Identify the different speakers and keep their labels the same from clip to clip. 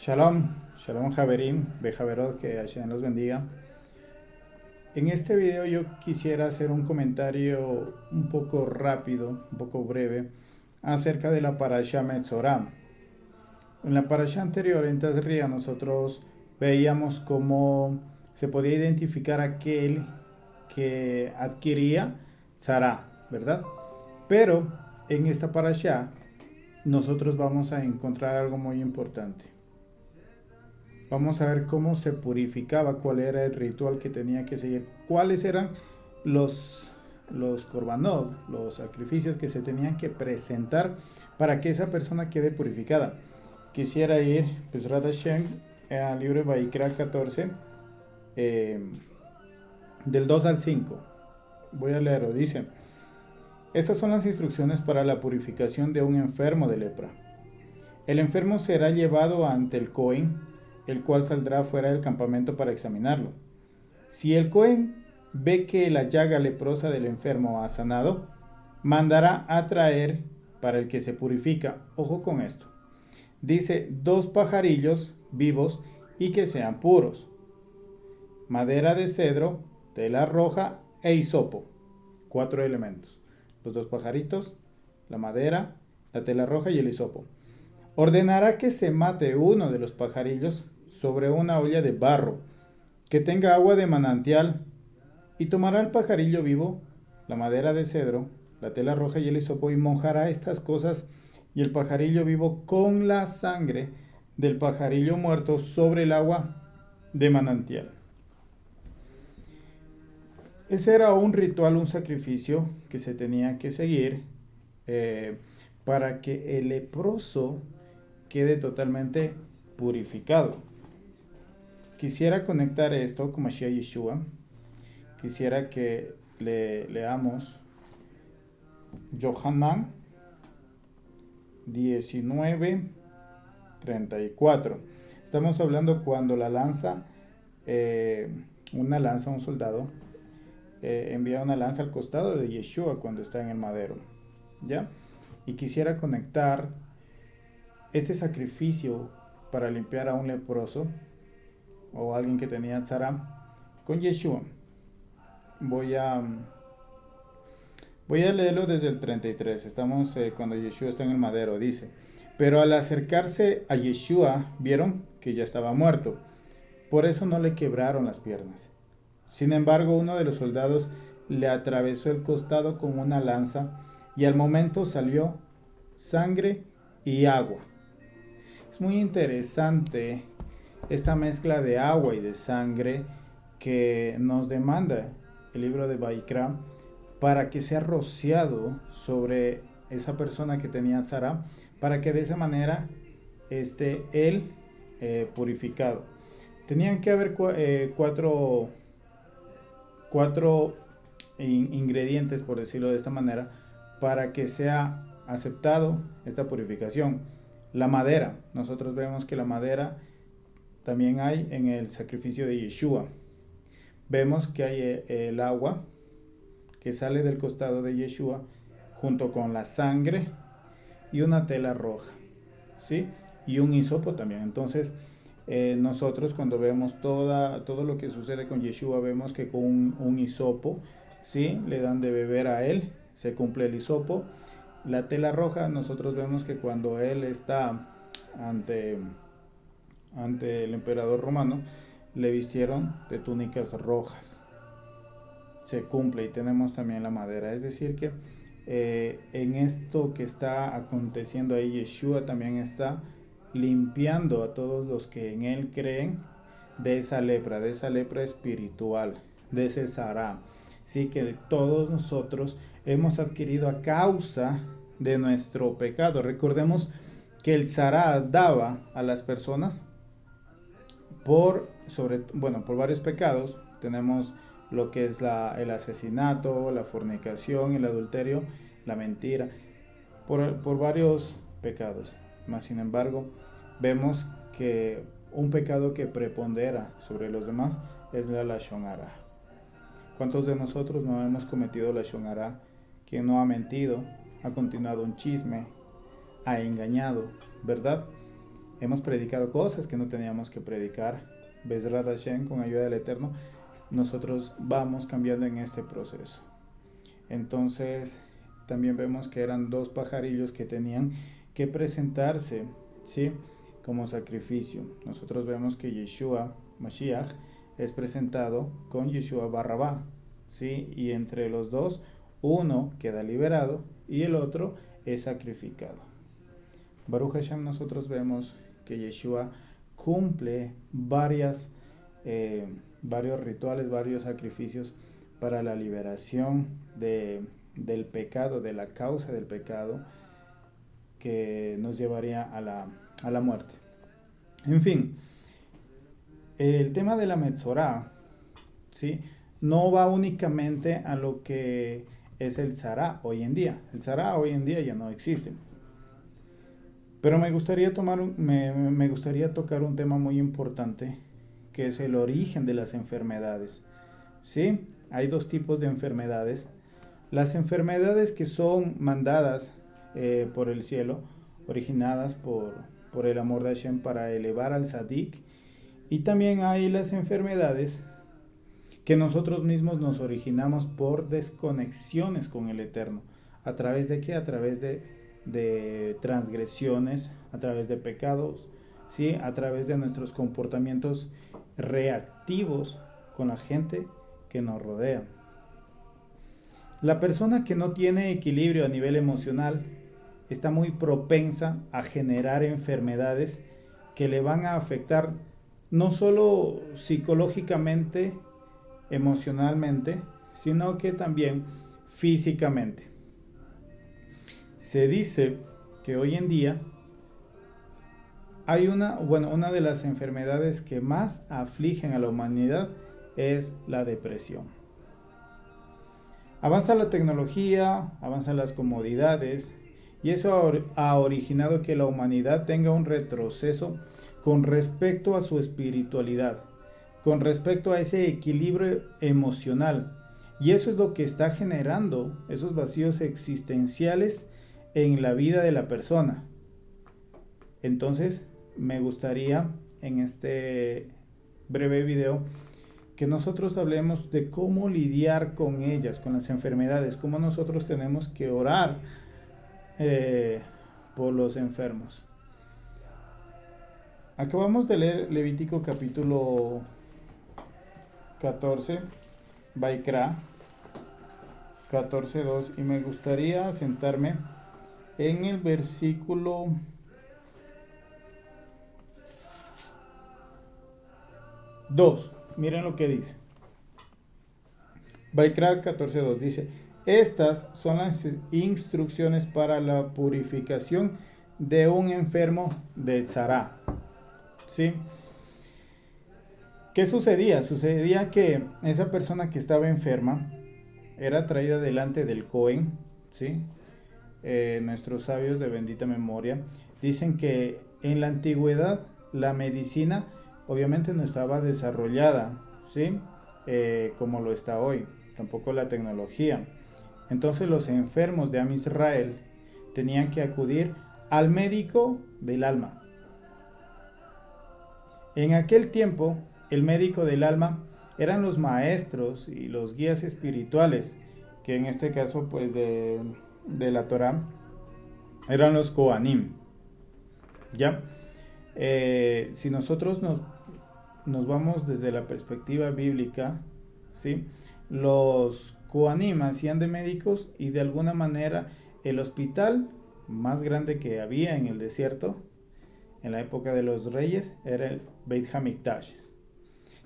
Speaker 1: Shalom, Shalom Javerim, Bejaverot, que Hashem los bendiga. En este video yo quisiera hacer un comentario un poco rápido, un poco breve, acerca de la Parashá Metzorah. En la Parashá anterior, en Tazria, nosotros veíamos cómo se podía identificar aquel que adquiría Tzara, ¿verdad? Pero en esta Parashá nosotros vamos a encontrar algo muy importante. Vamos a ver cómo se purificaba, cuál era el ritual que tenía que seguir, cuáles eran los korbanot, los sacrificios que se tenían que presentar para que esa persona quede purificada. Quisiera ir, pues Radashem, al libro de Vaikra 14, del 2 al 5. Voy a leerlo, dice: estas son las instrucciones para la purificación de un enfermo de lepra. El enfermo será llevado ante el Cohen, el cual saldrá fuera del campamento para examinarlo. Si el Cohen ve que la llaga leprosa del enfermo ha sanado, mandará a traer para el que se purifica, ojo con esto, dice 2 pajarillos vivos y que sean puros, madera de cedro, tela roja e hisopo, 4 elementos, los 2 pajaritos, la madera, la tela roja y el hisopo. Ordenará que se mate uno de los pajarillos sobre una olla de barro que tenga agua de manantial, y tomará el pajarillo vivo, la madera de cedro, la tela roja y el hisopo, y mojará estas cosas y el pajarillo vivo con la sangre del pajarillo muerto sobre el agua de manantial. Ese era un ritual, un sacrificio que se tenía que seguir para que el leproso quede totalmente purificado. Quisiera conectar esto con Mashiach Yeshua. Quisiera que leamos Yohanan 19:34. Estamos hablando cuando la lanza, un soldado, envía una lanza al costado de Yeshua cuando está en el madero, ¿ya? Y quisiera conectar este sacrificio para limpiar a un leproso o alguien que tenía tzara con Yeshua. Voy a leerlo desde el 33. Estamos cuando Yeshua está en el madero. Dice: pero al acercarse a Yeshua vieron que ya estaba muerto, por eso no le quebraron las piernas. Sin embargo, uno de los soldados le atravesó el costado con una lanza y al momento salió sangre y agua. Es muy interesante esta mezcla de agua y de sangre que nos demanda el libro de Vaikra para que sea rociado sobre esa persona que tenía tzara, para que de esa manera esté él purificado. Tenían que haber cuatro ingredientes, por decirlo de esta manera, para que sea aceptado esta purificación. La madera, nosotros vemos que la madera también hay en el sacrificio de Yeshua. Vemos que hay el agua que sale del costado de Yeshua junto con la sangre y una tela roja, ¿sí? Y un hisopo también. Entonces, nosotros cuando vemos todo lo que sucede con Yeshua, vemos que con un hisopo, ¿sí?, le dan de beber a él, se cumple el hisopo. La tela roja, nosotros vemos que cuando él está ante el emperador romano, le vistieron de túnicas rojas. Se cumple. Y tenemos también la madera. Es decir que en esto que está aconteciendo ahí, Yeshua también está limpiando a todos los que en él creen de esa lepra espiritual, de ese tzara, sí, que todos nosotros hemos adquirido a causa de nuestro pecado. Recordemos que el tzara daba a las personas por varios pecados. Tenemos lo que es el asesinato, la fornicación, el adulterio, la mentira, por varios pecados. Mas sin embargo, vemos que un pecado que prepondera sobre los demás es la lashon hara. ¿Cuántos de nosotros no hemos cometido lashon hara? Quien no ha mentido, ha continuado un chisme, ha engañado, ¿verdad? hemos predicado cosas que no teníamos que predicar. Bezrat Hashem, con ayuda del Eterno, nosotros vamos cambiando en este proceso. Entonces, también vemos que eran 2 pajarillos que tenían que presentarse, ¿sí?, como sacrificio. Nosotros vemos que Yeshua Mashiach es presentado con Yeshua Barrabá, ¿sí?, y entre los dos, uno queda liberado y el otro es sacrificado. Baruch Hashem, nosotros vemos que Yeshua cumple varios rituales, varios sacrificios para la liberación del pecado, de la causa del pecado que nos llevaría a la muerte. En fin, el tema de la Metzorá, ¿sí?, no va únicamente a lo que es el Tzara hoy en día. El Tzara hoy en día ya no existe. Pero me gustaría tocar un tema muy importante, que es el origen de las enfermedades. ¿Sí? Hay 2 tipos de enfermedades. Las enfermedades que son mandadas por el cielo, originadas por el amor de Hashem para elevar al Tzadik. Y también hay las enfermedades que nosotros mismos nos originamos por desconexiones con el Eterno. ¿A través de qué? A través de transgresiones, a través de pecados, ¿sí?, a través de nuestros comportamientos reactivos con la gente que nos rodea. La persona que no tiene equilibrio a nivel emocional está muy propensa a generar enfermedades que le van a afectar no solo psicológicamente, emocionalmente, sino que también físicamente. Se dice que hoy en día hay una de las enfermedades que más afligen a la humanidad es la depresión. Avanza la tecnología, avanzan las comodidades, y eso ha originado que la humanidad tenga un retroceso con respecto a su espiritualidad, con respecto a ese equilibrio emocional. Y eso es lo que está generando esos vacíos existenciales en la vida de la persona. Entonces, me gustaría en este breve video que nosotros hablemos de cómo lidiar con ellas, con las enfermedades, cómo nosotros tenemos que orar por los enfermos. Acabamos de leer Levítico capítulo 14, Vaikra 14:2, y me gustaría sentarme en el versículo 2. Miren lo que dice. Vaikra 14:2 dice: estas son las instrucciones para la purificación de un enfermo de Tzara. ¿Sí? ¿Qué sucedía? Sucedía que esa persona que estaba enferma era traída delante del Cohen, ¿sí? Nuestros sabios de bendita memoria dicen que en la antigüedad la medicina obviamente no estaba desarrollada, ¿sí?, como lo está hoy, tampoco la tecnología. Entonces los enfermos de Am Israel tenían que acudir al médico del alma. En aquel tiempo, el médico del alma eran los maestros y los guías espirituales, que en este caso, pues, de la Torá, eran los Kohanim. ¿Ya? Si nosotros nos vamos desde la perspectiva bíblica, ¿sí?, los Kohanim hacían de médicos, y de alguna manera el hospital más grande que había en el desierto en la época de los reyes era el Beit HaMikdash.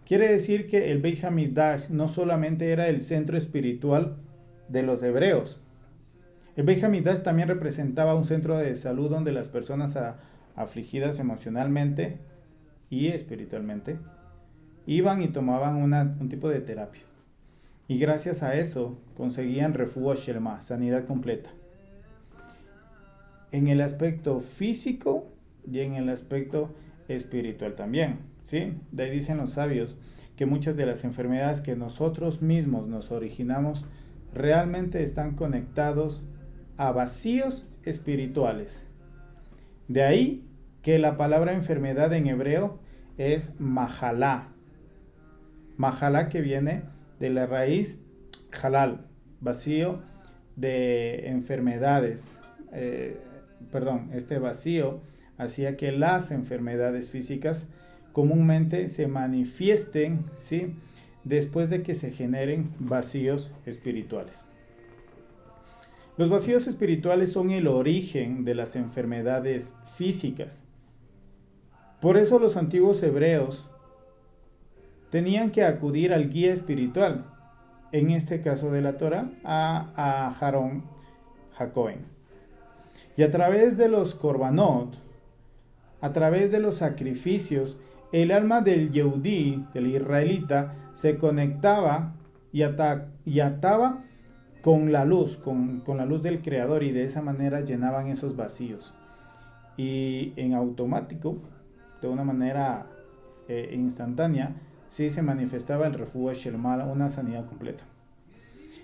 Speaker 1: Quiere decir que el Beit HaMikdash no solamente era el centro espiritual de los hebreos. El Beit HaMikdash también representaba un centro de salud donde las personas afligidas emocionalmente y espiritualmente iban y tomaban un tipo de terapia. Y gracias a eso conseguían refuah shelma, sanidad completa. En el aspecto físico y en el aspecto espiritual también, ¿sí? De ahí dicen los sabios que muchas de las enfermedades que nosotros mismos nos originamos realmente están conectados a vacíos espirituales. De ahí que la palabra enfermedad en hebreo es mahalá. Mahalá, que viene de la raíz halal, vacío de enfermedades. Este vacío hacía que las enfermedades físicas comúnmente se manifiesten, ¿sí?, después de que se generen vacíos espirituales. Los vacíos espirituales son el origen de las enfermedades físicas. Por eso los antiguos hebreos tenían que acudir al guía espiritual, en este caso de la Torah, a Aarón HaKohen. Y a través de los korbanot, a través de los sacrificios, el alma del Yehudí, del israelita, se conectaba y ataba con la luz, con la luz del Creador, y de esa manera llenaban esos vacíos. Y en automático, de una manera instantánea, sí se manifestaba el refuah shelma, una sanidad completa.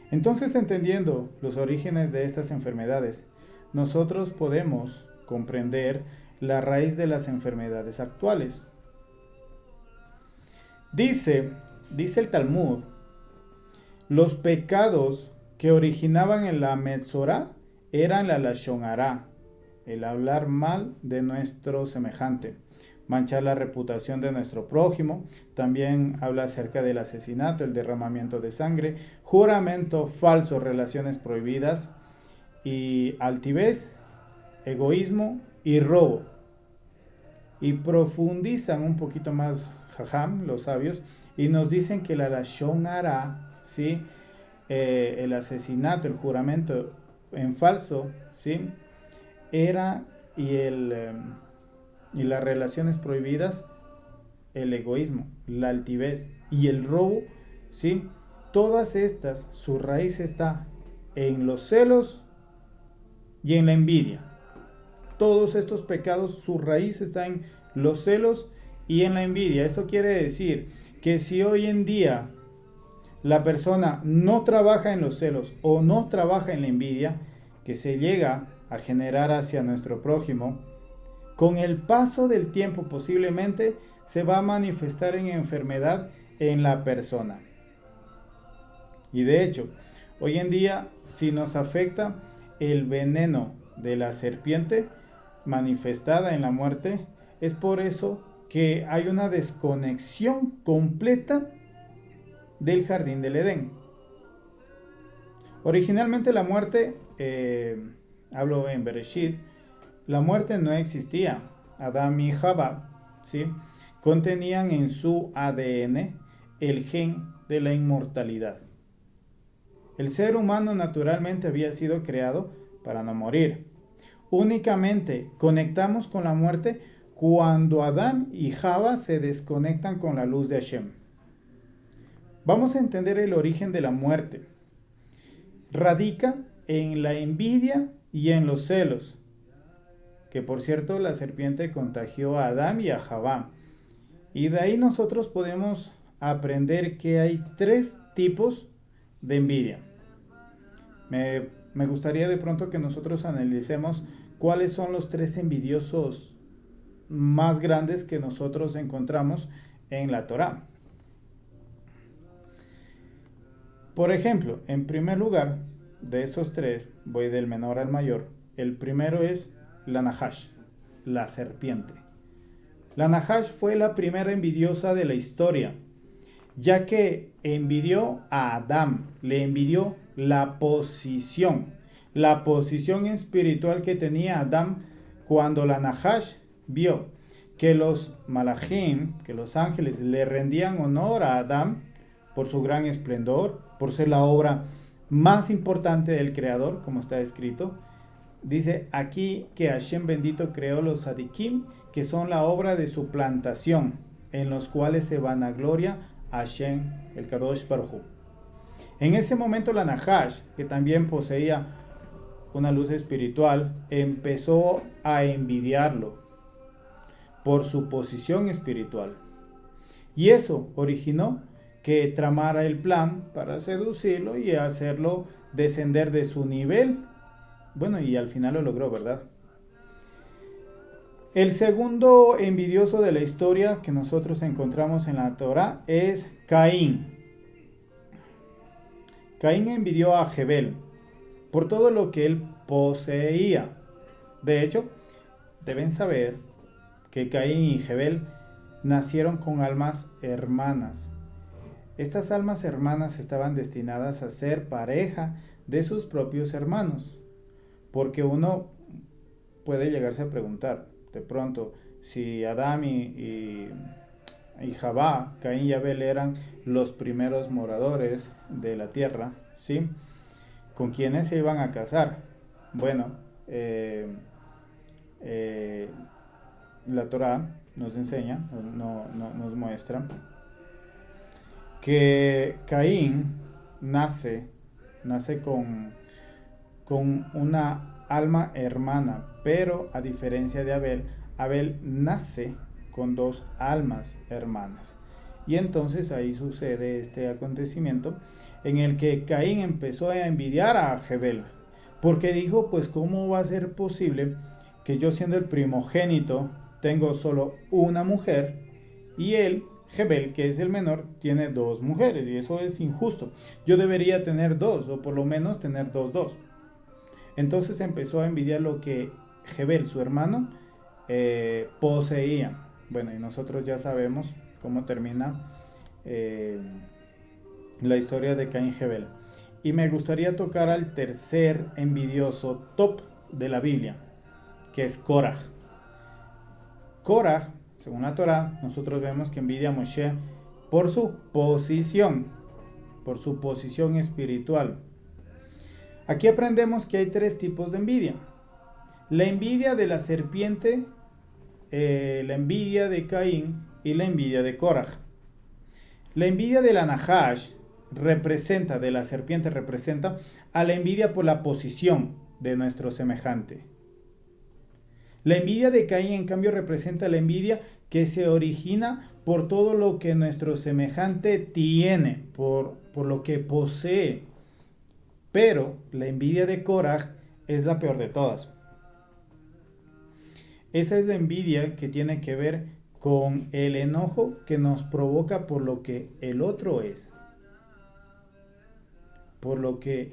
Speaker 1: Entonces, entendiendo los orígenes de estas enfermedades, nosotros podemos comprender la raíz de las enfermedades actuales. Dice el Talmud, los pecados que originaban en la Metzorá eran la Lashon Hará, el hablar mal de nuestro semejante, manchar la reputación de nuestro prójimo. También habla acerca del asesinato, el derramamiento de sangre, juramento falso, relaciones prohibidas, y altivez, egoísmo y robo. Y profundizan un poquito más Jajam, los sabios, y nos dicen que la Lashon Hará, ¿sí?, el asesinato, el juramento en falso, ¿sí?, era, y las relaciones prohibidas, el egoísmo, la altivez y el robo, ¿sí? Todas estas, su raíz está en los celos y en la envidia. Todos estos pecados, su raíz está en los celos y en la envidia. Esto quiere decir que si hoy en día la persona no trabaja en los celos o no trabaja en la envidia, que se llega a generar hacia nuestro prójimo, con el paso del tiempo posiblemente se va a manifestar en enfermedad en la persona. Y de hecho, hoy en día, si nos afecta el veneno de la serpiente manifestada en la muerte, es por eso que hay una desconexión completa del jardín del Edén. Originalmente la muerte, hablo en Bereshit, la muerte no existía. Adán y Jabá, ¿sí?, contenían en su ADN el gen de la inmortalidad. El ser humano naturalmente había sido creado para no morir. Únicamente conectamos con la muerte cuando Adán y Jabá se desconectan con la luz de Hashem. Vamos a entender el origen de la muerte. Radica en la envidia y en los celos, que por cierto la serpiente contagió a Adán y a Jabá. Y de ahí nosotros podemos aprender que hay 3 tipos de envidia. Me gustaría de pronto que nosotros analicemos cuáles son los 3 envidiosos más grandes que nosotros encontramos en la Torá. Por ejemplo, en primer lugar, de estos 3, voy del menor al mayor. El primero es la Nahash, la serpiente. La Nahash fue la primera envidiosa de la historia, ya que envidió a Adán, le envidió la posición espiritual que tenía Adán, cuando la Nahash vio que los malachim, que los ángeles, le rendían honor a Adán por su gran esplendor, por ser la obra más importante del Creador, como está escrito. Dice aquí que Hashem bendito creó los Sadikim, que son la obra de su plantación, en los cuales se vanagloria Hashem, el Kadosh Baruj Hu. En ese momento la Nahash, que también poseía una luz espiritual, empezó a envidiarlo por su posición espiritual. Y eso originó que tramara el plan para seducirlo y hacerlo descender de su nivel. Bueno, y al final lo logró, ¿verdad? El segundo envidioso de la historia que nosotros encontramos en la Torá es Caín. Caín envidió a Jebel por todo lo que él poseía. De hecho, deben saber que Caín y Jebel nacieron con almas hermanas. Estas almas hermanas estaban destinadas a ser pareja de sus propios hermanos, porque uno puede llegarse a preguntar, de pronto, si Adán y Jabá, Caín y Abel eran los primeros moradores de la tierra, ¿sí? ¿Con quiénes se iban a casar? Bueno, la Torá nos enseña, nos muestra que Caín nace con una alma hermana, pero a diferencia de Abel, Abel nace con dos almas hermanas. Y entonces ahí sucede este acontecimiento en el que Caín empezó a envidiar a Jebel, porque dijo, pues ¿cómo va a ser posible que yo, siendo el primogénito, tengo solo una mujer y él, Jebel, que es el menor, tiene dos mujeres? Y eso es injusto. Yo debería tener dos, o por lo menos tener dos. Entonces empezó a envidiar lo que Jebel, su hermano, poseía. Bueno, y nosotros ya sabemos cómo termina la historia de Caín y Jebel. Y me gustaría tocar al tercer envidioso top de la Biblia, que es Korah. Korah, según la Torá, nosotros vemos que envidia a Moshe por su posición espiritual. Aquí aprendemos que hay tres tipos de envidia. La envidia de la serpiente, la envidia de Caín y la envidia de Korah. La envidia de la Nahash de la serpiente representa a la envidia por la posición de nuestro semejante. La envidia de Caín, en cambio, representa la envidia que se origina por todo lo que nuestro semejante tiene, por lo que posee. Pero la envidia de Korah es la peor de todas. Esa es la envidia que tiene que ver con el enojo que nos provoca por lo que el otro es, por lo que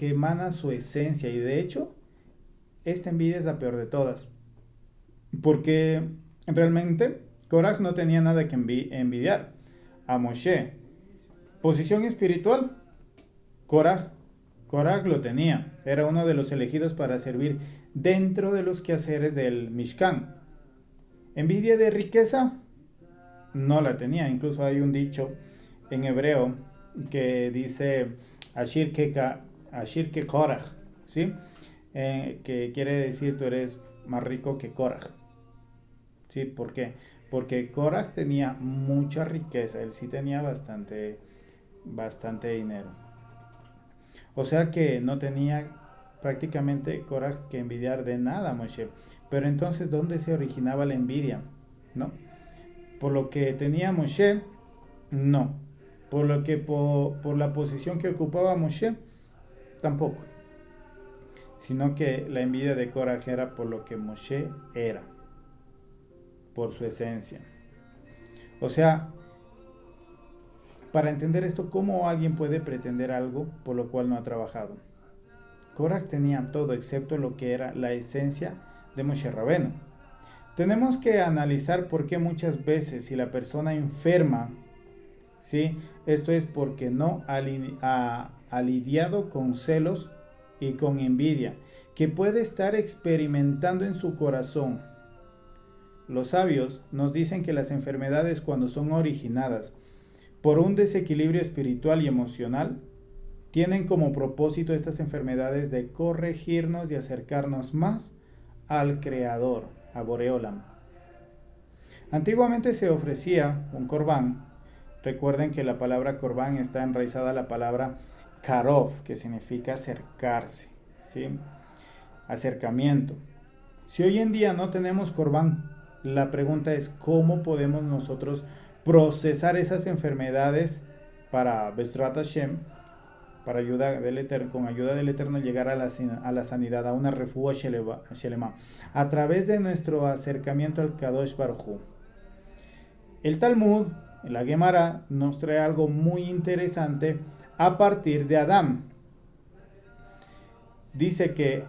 Speaker 1: emana su esencia. Y de hecho, esta envidia es la peor de todas, porque realmente Korah no tenía nada que envidiar a Moshe. Posición espiritual, Korah lo tenía, era uno de los elegidos para servir dentro de los quehaceres del Mishkan. Envidia de riqueza no la tenía. Incluso hay un dicho en hebreo que dice Ashir que Korah, ¿sí? Que quiere decir tú eres más rico que Korah. ¿Sí? ¿Por qué? Porque Korah tenía mucha riqueza, él sí tenía bastante dinero. O sea que no tenía prácticamente Korah que envidiar de nada a Moshe. Pero entonces, ¿dónde se originaba la envidia? ¿No? Por lo que tenía Moshe, no. Por la posición que ocupaba Moshe, tampoco. Sino que la envidia de Korah era por lo que Moshe era, por su esencia. O sea, para entender esto, ¿cómo alguien puede pretender algo por lo cual no ha trabajado? Korah tenía todo excepto lo que era la esencia de Moshe Rabbeinu. Tenemos que analizar por qué muchas veces si la persona enferma, ¿sí? Esto es porque no ha lidiado con celos y con envidia, que puede estar experimentando en su corazón. Los sabios nos dicen que las enfermedades, cuando son originadas por un desequilibrio espiritual y emocional, tienen como propósito estas enfermedades de corregirnos y acercarnos más al Creador, a Boreolam. Antiguamente se ofrecía un corbán. Recuerden que la palabra corbán está enraizada a la palabra karov, que significa acercarse, ¿sí? Acercamiento. Si hoy en día no tenemos corbán, la pregunta es ¿cómo podemos nosotros procesar esas enfermedades para Bezrat Hashem para ayuda del Eterno, con ayuda del Eterno llegar a la sanidad, a una refugia shelema, a través de nuestro acercamiento al Kadosh Baruj Hu. El Talmud, la Gemara, nos trae algo muy interesante a partir de Adán. Dice que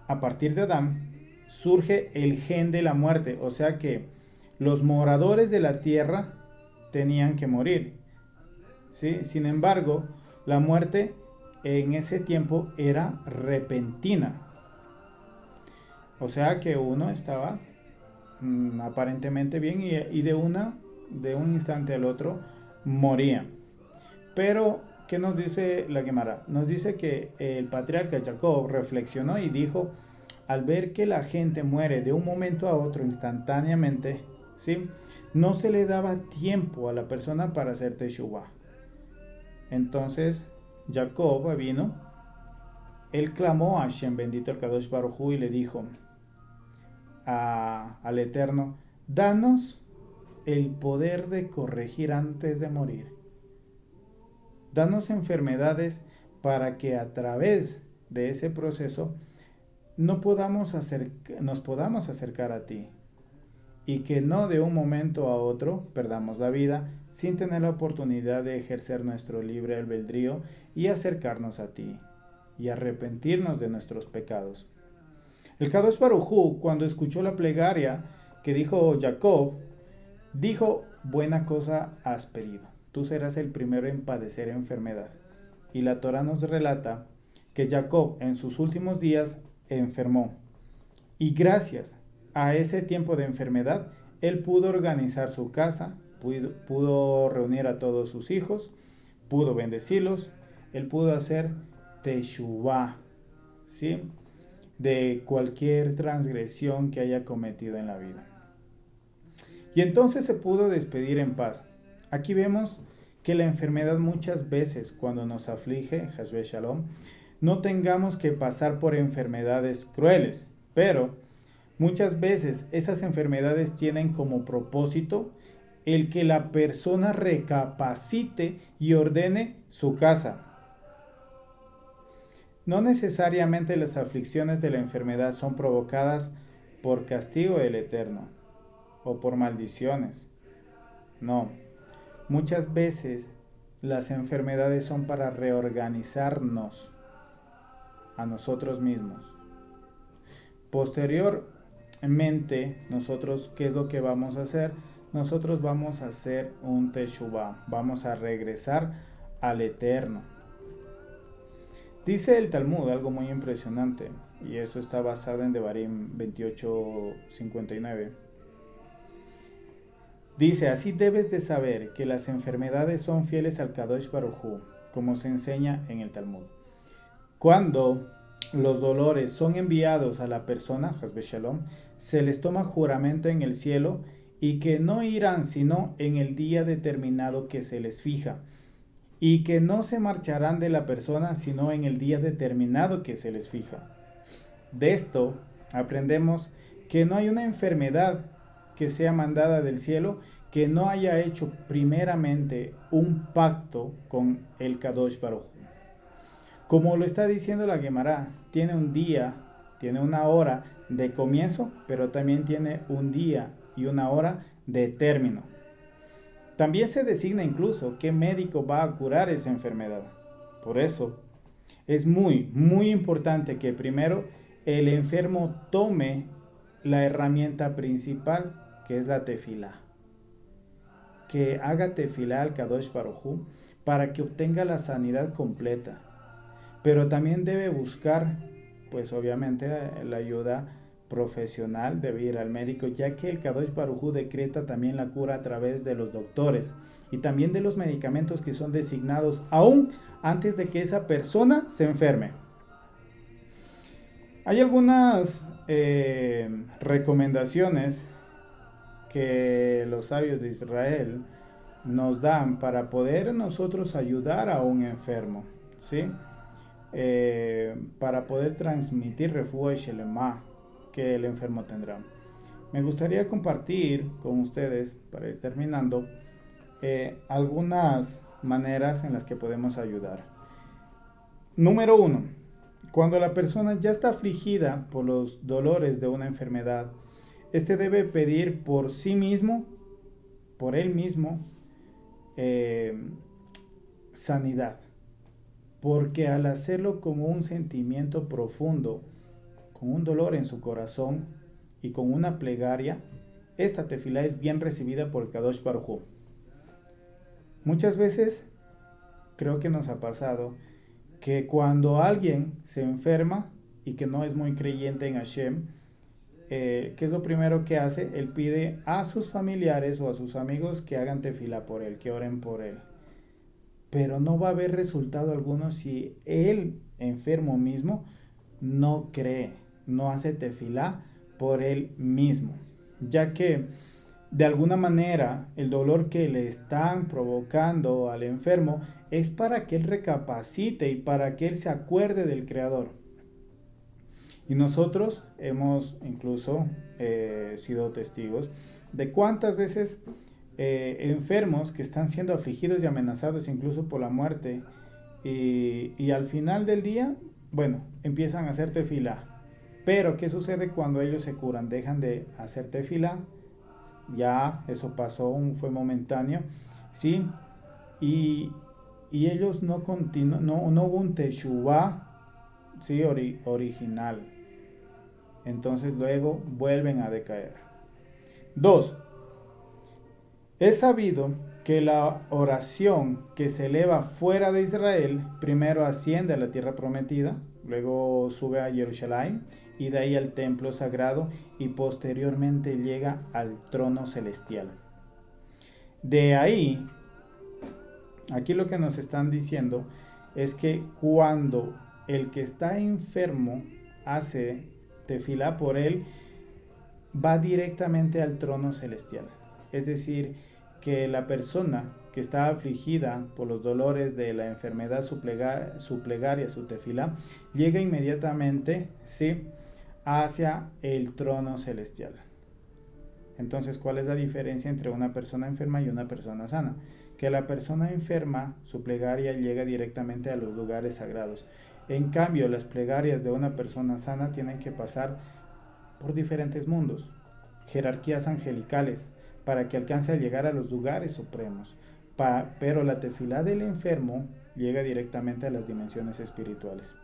Speaker 1: a partir de Adán surge el gen de la muerte, o sea que los moradores de la tierra tenían que morir, ¿sí? Sin embargo, la muerte en ese tiempo era repentina, o sea que uno estaba aparentemente bien y de un instante al otro moría. Pero ¿qué nos dice la Gemara? Nos dice que el patriarca Jacob reflexionó y dijo, al ver que la gente muere de un momento a otro instantáneamente, ¿sí?, no se le daba tiempo a la persona para hacer teshuvah. Entonces Jacob vino, él clamó a Hashem, bendito el Kadosh Baruj Hu, y le dijo al Eterno, danos el poder de corregir antes de morir. Danos enfermedades para que a través de ese proceso nos podamos acercar a ti y que no de un momento a otro perdamos la vida sin tener la oportunidad de ejercer nuestro libre albedrío y acercarnos a ti y arrepentirnos de nuestros pecados. El Kadosh Baruj Hu, cuando escuchó la plegaria que dijo Jacob, dijo, buena cosa has pedido. Tú serás el primero en padecer enfermedad. Y la Torah nos relata que Jacob en sus últimos días enfermó. Y gracias a ese tiempo de enfermedad, él pudo organizar su casa, pudo reunir a todos sus hijos, pudo bendecirlos, él pudo hacer teshuvah, ¿sí?, de cualquier transgresión que haya cometido en la vida. Y entonces se pudo despedir en paz. Aquí vemos que la enfermedad muchas veces cuando nos aflige, Hasbe Shalom, no tengamos que pasar por enfermedades crueles, pero muchas veces esas enfermedades tienen como propósito el que la persona recapacite y ordene su casa. No necesariamente las aflicciones de la enfermedad son provocadas por castigo del Eterno o por maldiciones. No. Muchas veces las enfermedades son para reorganizarnos a nosotros mismos. Posteriormente, nosotros, ¿qué es lo que vamos a hacer? Nosotros vamos a hacer un teshuvah, vamos a regresar al Eterno. Dice el Talmud algo muy impresionante, y esto está basado en Devarim 28:59. Dice, así debes de saber que las enfermedades son fieles al Kadosh Baruj Hu, como se enseña en el Talmud. Cuando los dolores son enviados a la persona, Hasbe Shalom, se les toma juramento en el cielo y que no irán sino en el día determinado que se les fija, y que no se marcharán de la persona sino en el día determinado que se les fija. De esto aprendemos que no hay una enfermedad que sea mandada del cielo que no haya hecho primeramente un pacto con el Kadosh Baruj Hu. Como lo está diciendo la Gemara, tiene un día, tiene una hora de comienzo, pero también tiene un día y una hora de término. También se designa incluso qué médico va a curar esa enfermedad. Por eso es muy, muy importante que primero el enfermo tome la herramienta principal, que es la tefilá. Que haga tefilá al Kadosh Baruj Hu para que obtenga la sanidad completa. Pero también debe buscar, pues obviamente, la ayuda profesional, debe ir al médico, ya que el Kadosh Baruj Hu decreta también la cura a través de los doctores y también de los medicamentos que son designados aún antes de que esa persona se enferme. Hay algunas recomendaciones que los sabios de Israel nos dan para poder nosotros ayudar a un enfermo, ¿sí? Para poder transmitir refuah shelema que el enfermo tendrá. Me gustaría compartir con ustedes, para ir terminando, algunas maneras en las que podemos ayudar. Número 1. Cuando la persona ya está afligida por los dolores de una enfermedad, este debe pedir por sí mismo, por él mismo, sanidad. Porque al hacerlo con un sentimiento profundo, con un dolor en su corazón y con una plegaria, esta tefilá es bien recibida por Kadosh Baruj Hu. Muchas veces creo que nos ha pasado que cuando alguien se enferma y que no es muy creyente en Hashem, ¿qué es lo primero que hace? Él pide a sus familiares o a sus amigos que hagan tefilá por él, que oren por él. Pero no va a haber resultado alguno si él, enfermo mismo, no cree, no hace tefilá por él mismo, ya que de alguna manera el dolor que le están provocando al enfermo es para que él recapacite y para que él se acuerde del Creador. Y nosotros hemos incluso sido testigos de cuántas veces enfermos que están siendo afligidos y amenazados incluso por la muerte y al final del día, bueno, empiezan a hacer tefilá. Pero ¿qué sucede cuando ellos se curan? Dejan de hacer tefilá, ya eso pasó, fue momentáneo, ¿sí? Y ellos no hubo un teshuvá, ¿sí? Original. Entonces luego vuelven a decaer. 2. Es sabido que la oración que se eleva fuera de Israel primero asciende a la tierra prometida, luego sube a Jerusalén y de ahí al templo sagrado y posteriormente llega al trono celestial. De ahí, aquí lo que nos están diciendo es que cuando el que está enfermo hace tefilá por él, va directamente al trono celestial. Es decir, que la persona que está afligida por los dolores de la enfermedad, su plegaria, su tefilá, llega inmediatamente, ¿sí?, hacia el trono celestial. Entonces, ¿cuál es la diferencia entre una persona enferma y una persona sana? Que la persona enferma, su plegaria llega directamente a los lugares sagrados. En cambio, las plegarias de una persona sana tienen que pasar por diferentes mundos, jerarquías angelicales, para que alcance a llegar a los lugares supremos. Pero la tefilá del enfermo llega directamente a las dimensiones espirituales.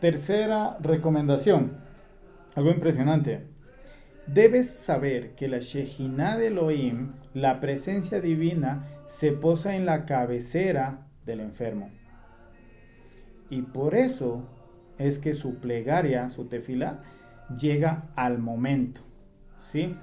Speaker 1: Tercera recomendación, algo impresionante. Debes saber que la Shejinah de Elohim, la presencia divina, se posa en la cabecera del enfermo. Y por eso es que su plegaria, su tefilá, llega al momento, ¿sí?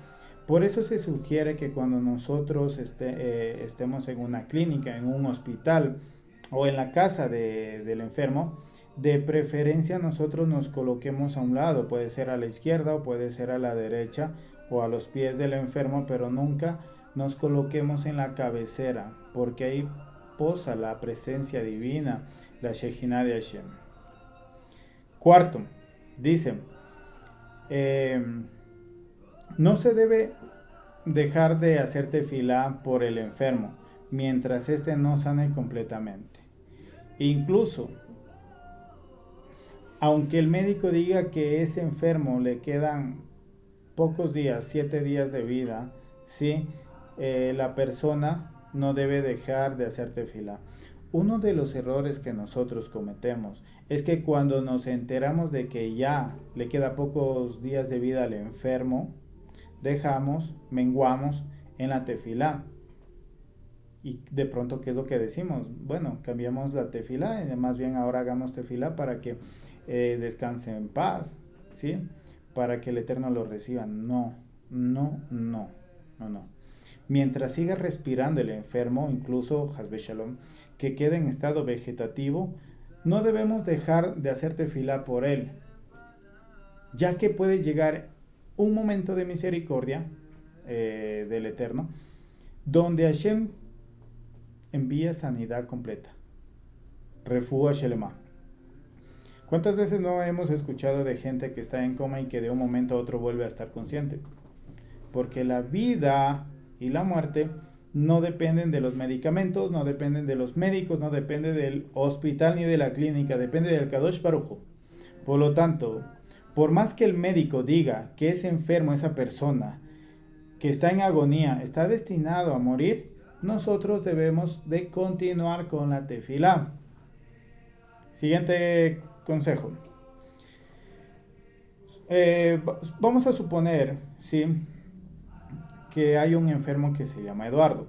Speaker 1: Por eso se sugiere que cuando nosotros estemos en una clínica, en un hospital o en la casa del enfermo, de preferencia nosotros nos coloquemos a un lado, puede ser a la izquierda o puede ser a la derecha o a los pies del enfermo, pero nunca nos coloquemos en la cabecera, porque ahí posa la presencia divina, la Shejinah de Hashem. Cuarto, dice, no se debe dejar de hacer tefilá por el enfermo mientras éste no sane completamente. Incluso, aunque el médico diga que ese enfermo le quedan pocos días, 7 días de vida, ¿sí? La persona no debe dejar de hacer tefilá. Uno de los errores que nosotros cometemos es que cuando nos enteramos de que ya le queda pocos días de vida al enfermo, menguamos en la tefilá. Y de pronto, ¿qué es lo que decimos? Bueno, cambiamos la tefilá, más bien ahora hagamos tefilá para que descanse en paz, ¿sí? Para que el Eterno lo reciba. No. Mientras siga respirando el enfermo, incluso Hasbe Shalom, que quede en estado vegetativo, no debemos dejar de hacer tefilá por él, ya que puede llegar un momento de misericordia del Eterno, donde Hashem envía sanidad completa. Refuah Shelema. ¿Cuántas veces no hemos escuchado de gente que está en coma y que de un momento a otro vuelve a estar consciente? Porque la vida y la muerte no dependen de los medicamentos, no dependen de los médicos, no depende del hospital ni de la clínica, depende del Kadosh Baruj Hu. Por lo tanto, por más que el médico diga que es enfermo esa persona, que está en agonía, está destinado a morir, nosotros debemos de continuar con la tefilá. Siguiente consejo. Vamos a suponer, ¿sí?, que hay un enfermo que se llama Eduardo,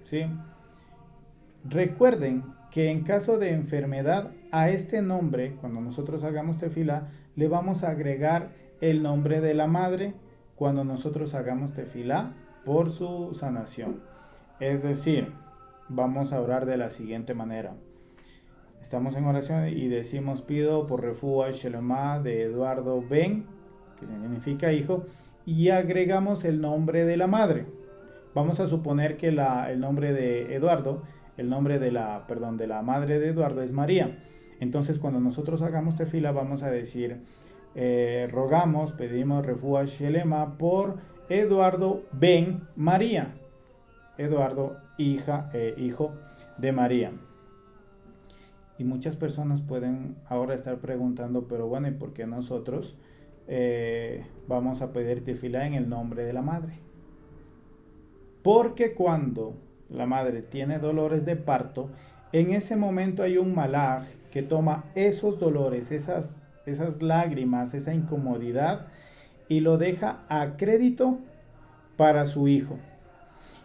Speaker 1: ¿sí? Recuerden que en caso de enfermedad, a este nombre, cuando nosotros hagamos tefilá, le vamos a agregar el nombre de la madre cuando nosotros hagamos tefilá por su sanación. Es decir, vamos a orar de la siguiente manera. Estamos en oración y decimos: pido por Refuah Shelema de Eduardo Ben, que significa hijo, y agregamos el nombre de la madre. Vamos a suponer que el nombre de Eduardo, el nombre de la madre de Eduardo es María. Entonces, cuando nosotros hagamos tefila, vamos a decir: rogamos, pedimos Refuah Shelema por Eduardo Ben María. Eduardo, hijo de María. Y muchas personas pueden ahora estar preguntando: pero bueno, ¿y por qué nosotros vamos a pedir tefilá en el nombre de la madre? Porque cuando la madre tiene dolores de parto, en ese momento hay un malaj que toma esos dolores, esas lágrimas, esa incomodidad, y lo deja a crédito para su hijo.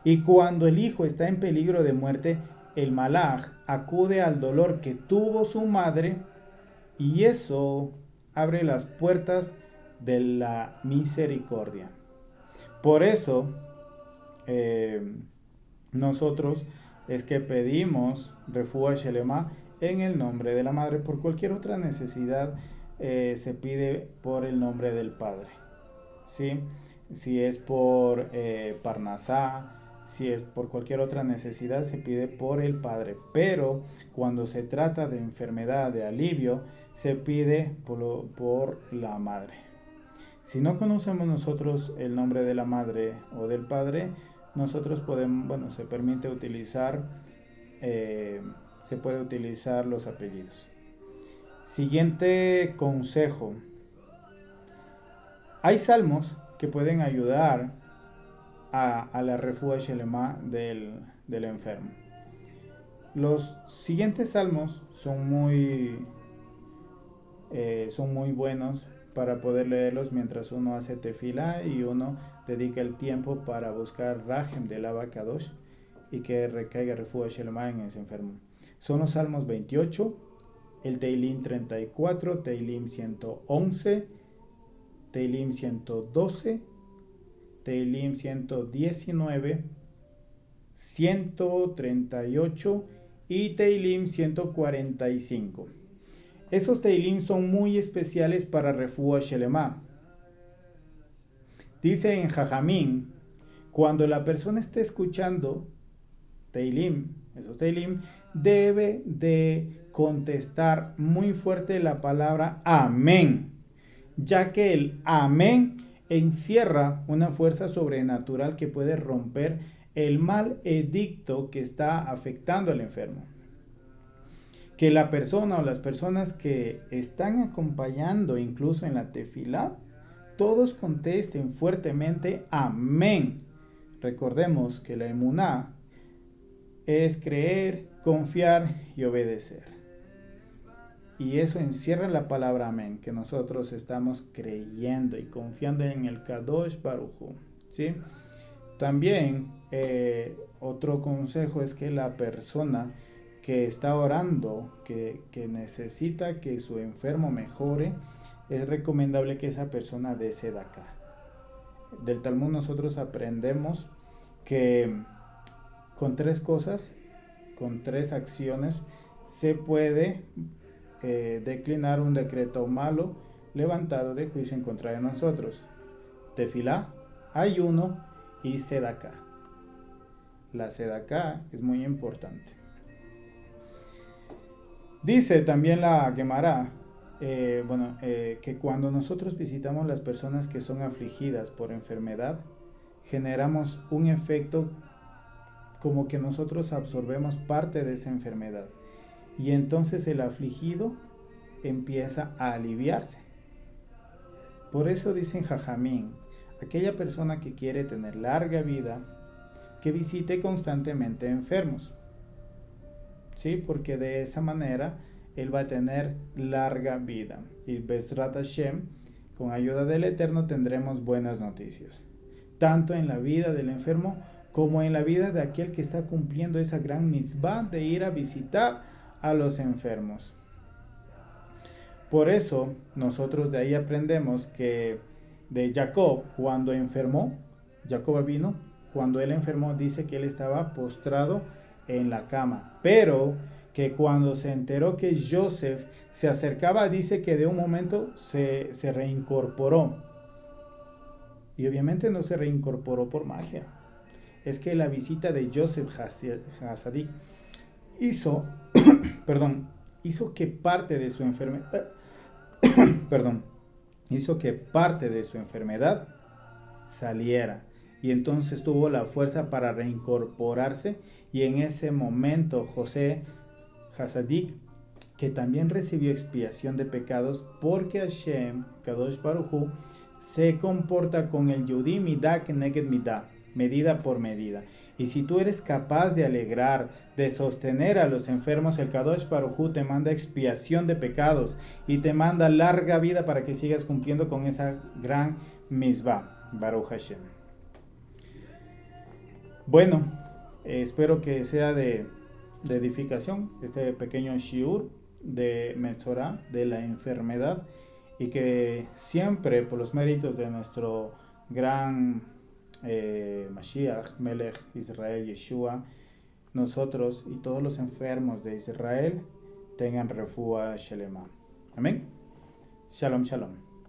Speaker 1: Y cuando el hijo está en peligro de muerte, el malaj acude al dolor que tuvo su madre, y eso abre las puertas de la misericordia. Por eso nosotros es que pedimos Refuah Shelema en el nombre de la madre. Por cualquier otra necesidad se pide por el nombre del padre, ¿sí? Si es por Parnasá, si es por cualquier otra necesidad, se pide por el padre. Pero cuando se trata de enfermedad, de alivio, se pide por la madre. Si no conocemos nosotros el nombre de la madre o del padre, nosotros podemos, se permite utilizar, se puede utilizar los apellidos. Siguiente consejo. Hay salmos que pueden ayudar a la Refuah Shelema del enfermo. Los siguientes salmos son muy buenos para poder leerlos mientras uno hace tefilá y uno dedica el tiempo para buscar Rahem del Abacadosh y que recaiga Refuah Shelema en ese enfermo. Son los salmos 28, el Teilim 34, Teilim 111, Teilim 112, Teilim 119, 138 y Teilim 145. Esos Teilim son muy especiales para Refuah Shelema. Dice en Jajamín, cuando la persona esté escuchando esos Teilim, debe de contestar muy fuerte la palabra amén, ya que el amén encierra una fuerza sobrenatural que puede romper el mal edicto que está afectando al enfermo. Que la persona o las personas que están acompañando incluso en la tefilá, todos contesten fuertemente amén. Recordemos que la emuná es creer, confiar y obedecer. Y eso encierra la palabra amén, que nosotros estamos creyendo y confiando en el Kadosh Baruj Hu, ¿sí? También otro consejo es que la persona que está orando, que necesita que su enfermo mejore, es recomendable que esa persona dé sedaká. Del Talmud nosotros aprendemos que con 3 cosas, con 3 acciones, se puede declinar un decreto malo levantado de juicio en contra de nosotros: tefilá, ayuno y sedaká. La sedaká es muy importante. Dice también la Gemara que cuando nosotros visitamos las personas que son afligidas por enfermedad, generamos un efecto como que nosotros absorbemos parte de esa enfermedad. Y entonces el afligido empieza a aliviarse. Por eso dicen Jajamín, aquella persona que quiere tener larga vida, que visite constantemente enfermos. ¿Sí? Porque de esa manera él va a tener larga vida. Y Bezrat Hashem, con ayuda del Eterno, tendremos buenas noticias. Tanto en la vida del enfermo como en la vida de aquel que está cumpliendo esa gran mitzvah de ir a visitar a los enfermos. Por eso nosotros de ahí aprendemos que de Jacob, cuando enfermó, Jacob vino, cuando él enfermó, dice que él estaba postrado en la cama, pero que cuando se enteró que Joseph se acercaba, dice que de un momento se reincorporó. Y obviamente no se reincorporó por magia. Es que la visita de Joseph Hasadik hizo que parte de su enfermedad hizo que parte de su enfermedad saliera, y entonces tuvo la fuerza para reincorporarse. Y en ese momento José Hasadik, que también recibió expiación de pecados, porque Hashem Kadosh Baruj Hu se comporta con el Yudí Midah Keneged Midah, medida por medida. Y si tú eres capaz de alegrar, de sostener a los enfermos, el Kadosh Baruj Hu te manda expiación de pecados y te manda larga vida para que sigas cumpliendo con esa gran misbah. Baruch Hashem. Bueno, espero que sea de edificación este pequeño shiur de Metzorah, de la enfermedad, y que siempre, por los méritos de nuestro gran Mashiach, Melech Israel Yeshua, nosotros y todos los enfermos de Israel tengan refuah shelema. Amén. Shalom, shalom.